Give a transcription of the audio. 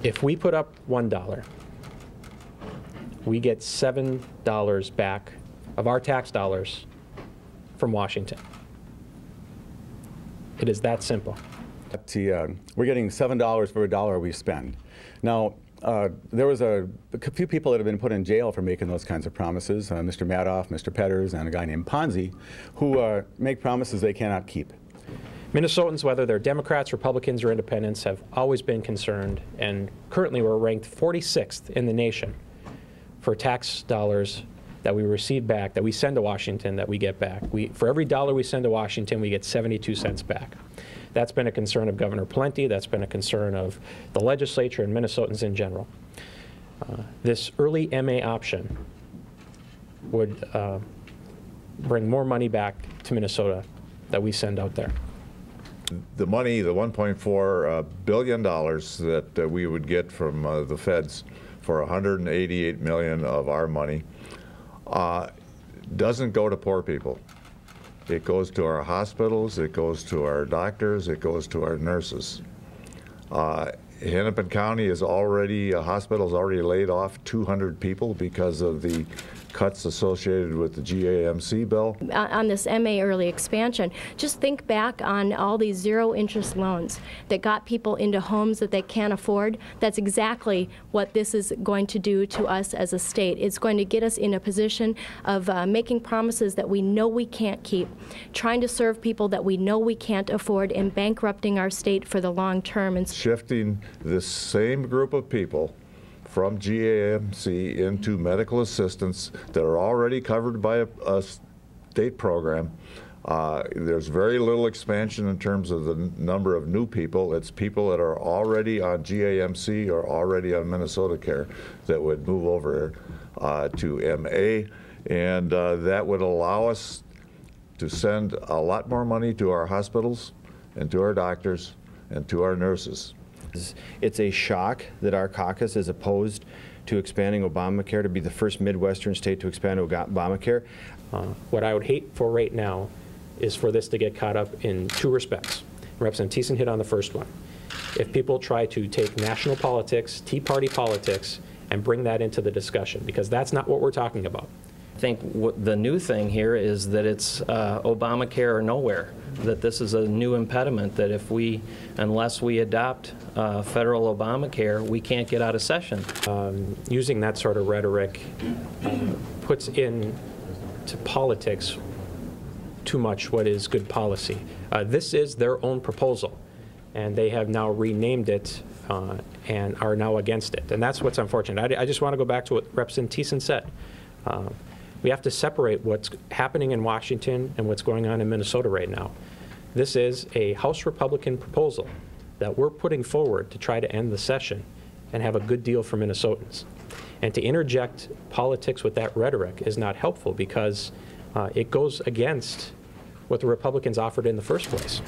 If we put up $1, we get $7 back of our tax dollars from Washington. It is that simple. We're getting $7 for a dollar we spend. Now, there was a few people that have been put in jail for making those kinds of promises, Mr. Madoff, Mr. Petters, and a guy named Ponzi, who make promises they cannot keep. Minnesotans, whether they're Democrats, Republicans, or independents, have always been concerned, and currently we're ranked 46th in the nation for tax dollars that we receive back, that we send to Washington, that we get back. For every dollar we send to Washington, we get 72 cents back. That's been a concern of Governor Pawlenty. That's been a concern of the legislature and Minnesotans in general. This early MA option would bring more money back to Minnesota that we send out there. The money, the $1.4 billion that we would get from the feds for $188 million of our money doesn't go to poor people. It goes to our hospitals, it goes to our doctors, it goes to our nurses. Hennepin County is already, hospitals already laid off 200 people because of the cuts associated with the GAMC bill. On this MA early expansion, just think back on all these zero-interest loans that got people into homes that they can't afford. That's exactly what this is going to do to us as a state. It's going to get us in a position of making promises that we know we can't keep, trying to serve people that we know we can't afford, and bankrupting our state for the long term. And shifting this same group of people from GAMC into medical assistance that are already covered by a state program. There's very little expansion in terms of the number of new people. It's people that are already on GAMC or already on Minnesota Care that would move over to MA, and that would allow us to send a lot more money to our hospitals and to our doctors and to our nurses. It's a shock that our caucus is opposed to expanding Obamacare, to be the first Midwestern state to expand Obamacare. What I would hate for right now is for this to get caught up in two respects. Representative Thiessen hit on the first one. If people try to take national politics, Tea Party politics, and bring that into the discussion, because that's not what we're talking about. I think the new thing here is that it's Obamacare or nowhere, that this is a new impediment, that unless we adopt federal Obamacare, we can't get out of session. Using that sort of rhetoric puts into politics too much what is good policy. This is their own proposal, and they have now renamed it and are now against it. And that's what's unfortunate. I just want to go back to what Representative Thiessen said. We have to separate what's happening in Washington and what's going on in Minnesota right now. This is a House Republican proposal that we're putting forward to try to end the session and have a good deal for Minnesotans. And to interject politics with that rhetoric is not helpful, because it goes against what the Republicans offered in the first place.